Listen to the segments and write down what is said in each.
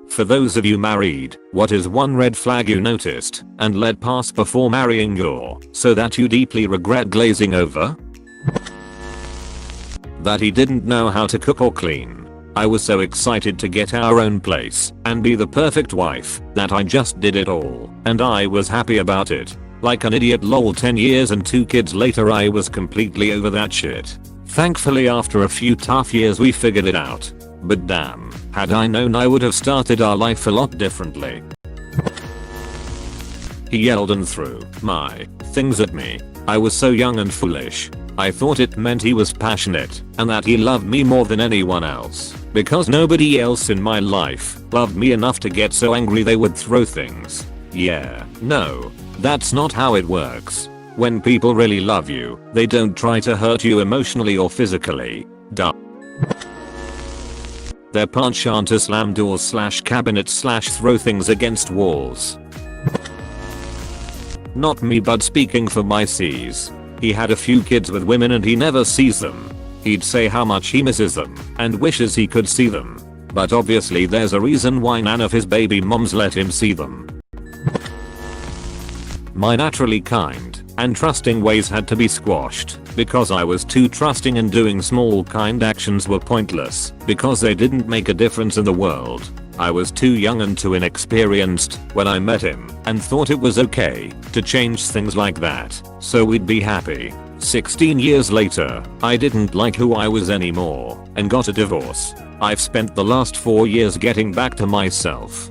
For those of you married, what is one red flag you noticed and let pass before marrying your so that you deeply regret glazing over? That he didn't know how to cook or clean. I was so excited to get our own place and be the perfect wife that I just did it all, and I was happy about it. Like an idiot lol. 10 years and 2 kids later I was completely over that shit. Thankfully after a few tough years we figured it out. But damn, had I known I would have started our life a lot differently. He yelled and threw my things at me. I was so young and foolish. I thought it meant he was passionate and that he loved me more than anyone else, because nobody else in my life loved me enough to get so angry they would throw things. Yeah, no, that's not how it works. When people really love you, they don't try to hurt you emotionally or physically. Duh. Their penchant to slam doors / cabinets / throw things against walls. Not me, but speaking for my C's. He had a few kids with women and he never sees them. He'd say how much he misses them and wishes he could see them. But obviously there's a reason why none of his baby moms let him see them. My naturally kind and trusting ways had to be squashed because I was too trusting, and doing small kind actions were pointless because they didn't make a difference in the world. I was too young and too inexperienced when I met him and thought it was okay to change things like that so we'd be happy. 16 years later, I didn't like who I was anymore and got a divorce. I've spent the last 4 years getting back to myself.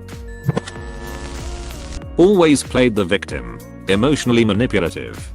Always played the victim. Emotionally manipulative.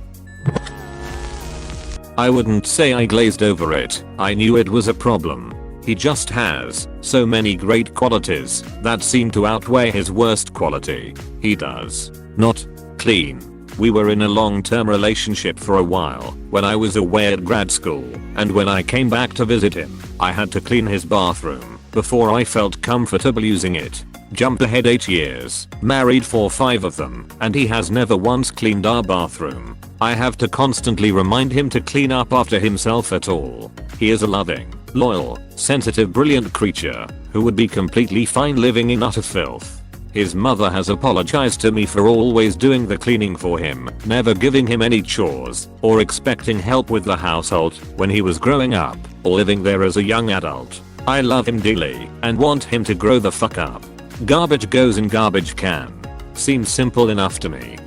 I wouldn't say I glazed over it. I knew it was a problem. He just has so many great qualities that seem to outweigh his worst quality. He does not clean. We were in a long-term relationship for a while when I was away at grad school, and when I came back to visit him, I had to clean his bathroom before I felt comfortable using it. Jump ahead 8 years, married for 5 of them, and he has never once cleaned our bathroom. I have to constantly remind him to clean up after himself at all. He is a loving, loyal, sensitive, brilliant creature who would be completely fine living in utter filth. His mother has apologized to me for always doing the cleaning for him, never giving him any chores or expecting help with the household when he was growing up or living there as a young adult. I love him dearly and want him to grow the fuck up. Garbage goes in garbage can. Seems simple enough to me.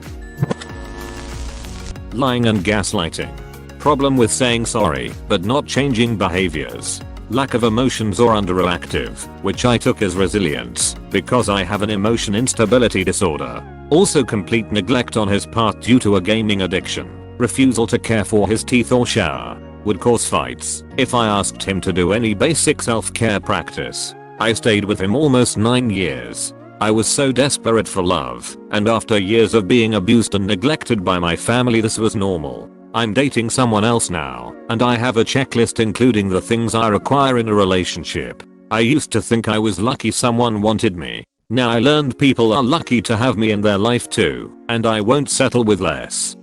Lying and gaslighting. Problem with saying sorry but not changing behaviors. Lack of emotions or underreactive, which I took as resilience because I have an emotion instability disorder. Also complete neglect on his part due to a gaming addiction. Refusal to care for his teeth or shower. Would cause fights if I asked him to do any basic self-care practice. I stayed with him almost 9 years. I was so desperate for love, and after years of being abused and neglected by my family, this was normal. I'm dating someone else now, and I have a checklist including the things I require in a relationship. I used to think I was lucky someone wanted me. Now I learned people are lucky to have me in their life too, and I won't settle with less.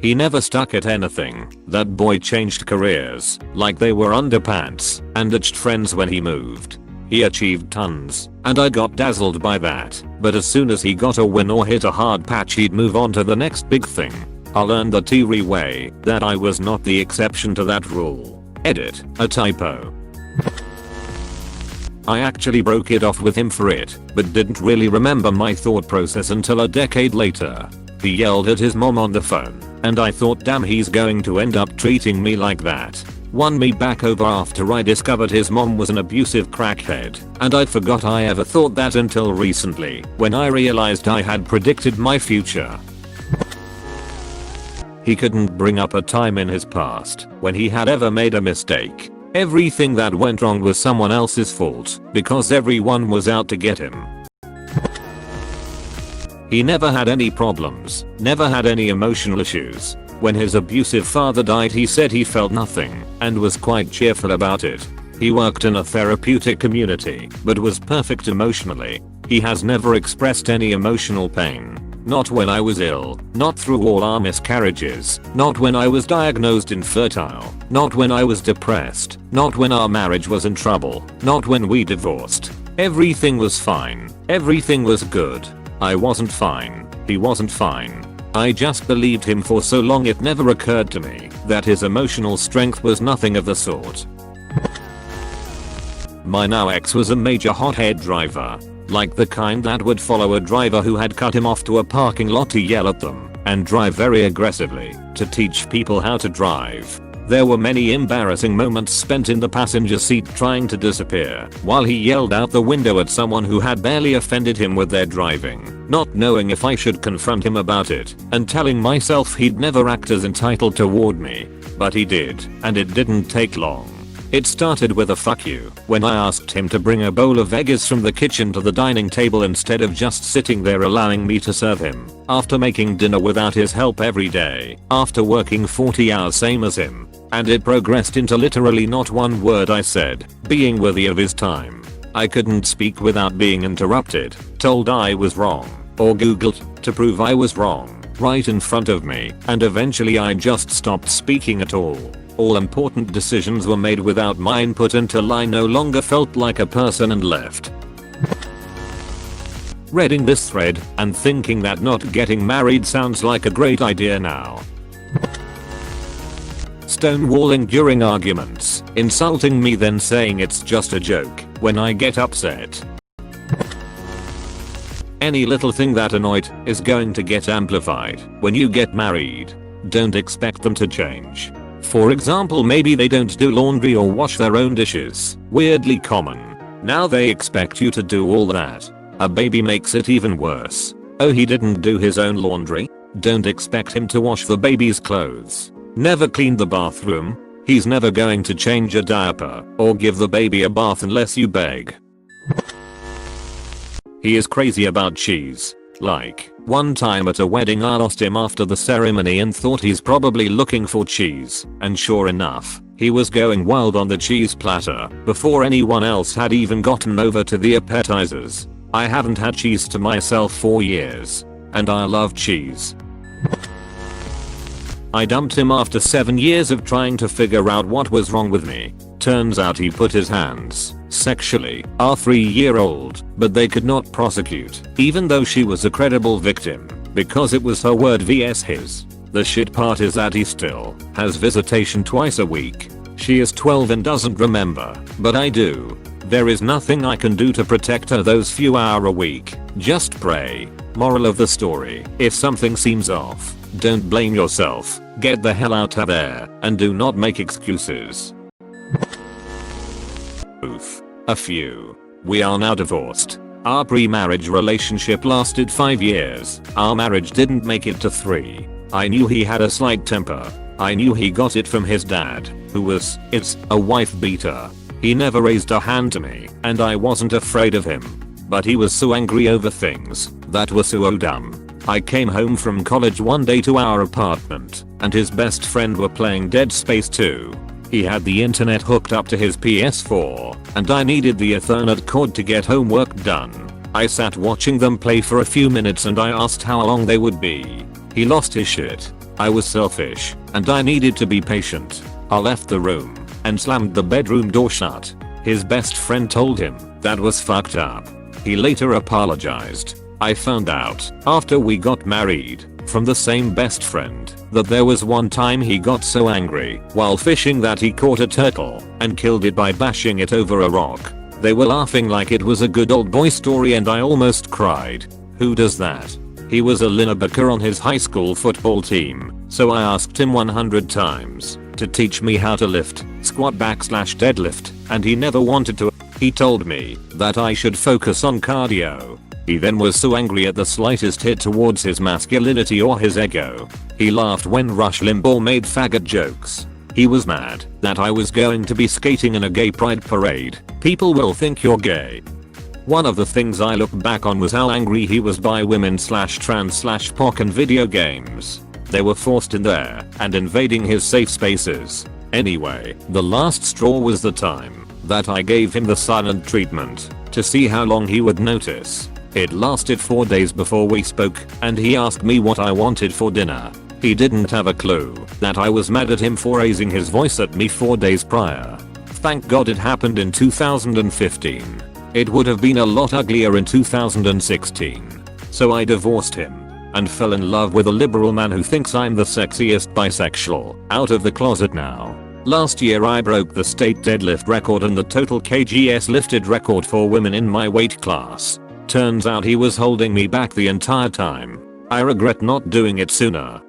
He never stuck at anything. That boy changed careers like they were underpants and ditched friends when he moved. He achieved tons, and I got dazzled by that, but as soon as he got a win or hit a hard patch he'd move on to the next big thing. I learned the T-Re way that I was not the exception to that rule. Edit, a typo. I actually broke it off with him for it, but didn't really remember my thought process until a decade later. He yelled at his mom on the phone, and I thought, damn, he's going to end up treating me like that. Won me back over after I discovered his mom was an abusive crackhead, and I forgot I ever thought that until recently, when I realized I had predicted my future. He couldn't bring up a time in his past when he had ever made a mistake. Everything that went wrong was someone else's fault because everyone was out to get him. He never had any problems, never had any emotional issues. When his abusive father died, he said he felt nothing and was quite cheerful about it. He worked in a therapeutic community but was perfect emotionally. He has never expressed any emotional pain. Not when I was ill, not through all our miscarriages, not when I was diagnosed infertile, not when I was depressed, not when our marriage was in trouble, not when we divorced. Everything was fine. Everything was good. I wasn't fine. He wasn't fine. I just believed him for so long it never occurred to me that his emotional strength was nothing of the sort. My now ex was a major hothead driver. Like the kind that would follow a driver who had cut him off to a parking lot to yell at them and drive very aggressively to teach people how to drive. There were many embarrassing moments spent in the passenger seat trying to disappear while he yelled out the window at someone who had barely offended him with their driving, not knowing if I should confront him about it and telling myself he'd never act as entitled toward me. But he did, and it didn't take long. It started with a fuck you when I asked him to bring a bowl of eggs from the kitchen to the dining table instead of just sitting there allowing me to serve him, after making dinner without his help every day, after working 40 hours same as him. And it progressed into literally not one word I said being worthy of his time. I couldn't speak without being interrupted, told I was wrong, or googled to prove I was wrong right in front of me, and eventually I just stopped speaking at all. All important decisions were made without my input until I no longer felt like a person and left. Reading this thread and thinking that not getting married sounds like a great idea now. Stonewalling during arguments, insulting me then saying it's just a joke when I get upset. Any little thing that annoyed is going to get amplified when you get married. Don't expect them to change. For example, maybe they don't do laundry or wash their own dishes. Weirdly common. Now they expect you to do all that. A baby makes it even worse. Oh, he didn't do his own laundry? Don't expect him to wash the baby's clothes. Never cleaned the bathroom? He's never going to change a diaper or give the baby a bath unless you beg. He is crazy about cheese. Like, one time at a wedding I lost him after the ceremony and thought he's probably looking for cheese, and sure enough, he was going wild on the cheese platter before anyone else had even gotten over to the appetizers. I haven't had cheese to myself for years, and I love cheese. I dumped him after 7 years of trying to figure out what was wrong with me. Turns out he put his hands sexually our 3-year-old, but they could not prosecute, even though she was a credible victim, because it was her word vs his. The shit part is that he still has visitation twice a week. She is 12 and doesn't remember, but I do. There is nothing I can do to protect her those few hours a week. Just pray. Moral of the story, if something seems off, don't blame yourself. Get the hell out of there and do not make excuses. Oof. A few. We are now divorced. Our pre-marriage relationship lasted 5 years. Our marriage didn't make it to 3. I knew he had a slight temper. I knew he got it from his dad, who was, a wife beater. He never raised a hand to me, and I wasn't afraid of him. But he was so angry over things that were so dumb. I came home from college one day to our apartment, and his best friend were playing Dead Space 2. He had the internet hooked up to his PS4, and I needed the Ethernet cord to get homework done. I sat watching them play for a few minutes and I asked how long they would be. He lost his shit. I was selfish, and I needed to be patient. I left the room and slammed the bedroom door shut. His best friend told him that was fucked up. He later apologized. I found out, after we got married, from the same best friend, that there was one time he got so angry while fishing that he caught a turtle and killed it by bashing it over a rock. They were laughing like it was a good old boy story and I almost cried. Who does that? He was a linebacker on his high school football team, so I asked him 100 times to teach me how to lift, squat /deadlift, and he never wanted to. He told me that I should focus on cardio. He then was so angry at the slightest hit towards his masculinity or his ego. He laughed when Rush Limbaugh made faggot jokes. He was mad that I was going to be skating in a gay pride parade. People will think you're gay. One of the things I look back on was how angry he was by women /trans/POC and video games. They were forced in there and invading his safe spaces. Anyway, the last straw was the time that I gave him the silent treatment to see how long he would notice. It lasted 4 days before we spoke, and he asked me what I wanted for dinner. He didn't have a clue that I was mad at him for raising his voice at me 4 days prior. Thank God it happened in 2015. It would have been a lot uglier in 2016. So I divorced him and fell in love with a liberal man who thinks I'm the sexiest bisexual out of the closet now. Last year I broke the state deadlift record and the total kgs lifted record for women in my weight class. Turns out he was holding me back the entire time. I regret not doing it sooner.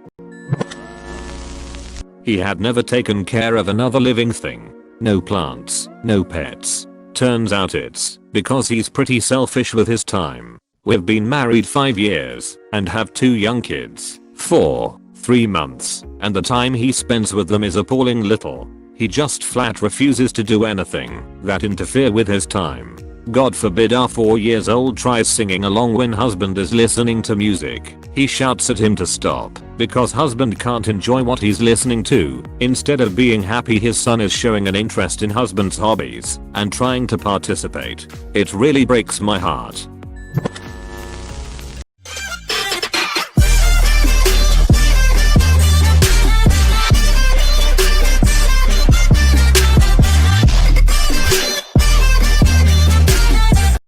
He had never taken care of another living thing. No plants, no pets. Turns out it's because he's pretty selfish with his time. We've been married 5 years and have 2 young kids, 3 months, and the time he spends with them is appalling little. He just flat refuses to do anything that interfere with his time. God forbid our 4-year-old tries singing along when husband is listening to music. He shouts at him to stop because husband can't enjoy what he's listening to. Instead of being happy his son is showing an interest in husband's hobbies and trying to participate. It really breaks my heart.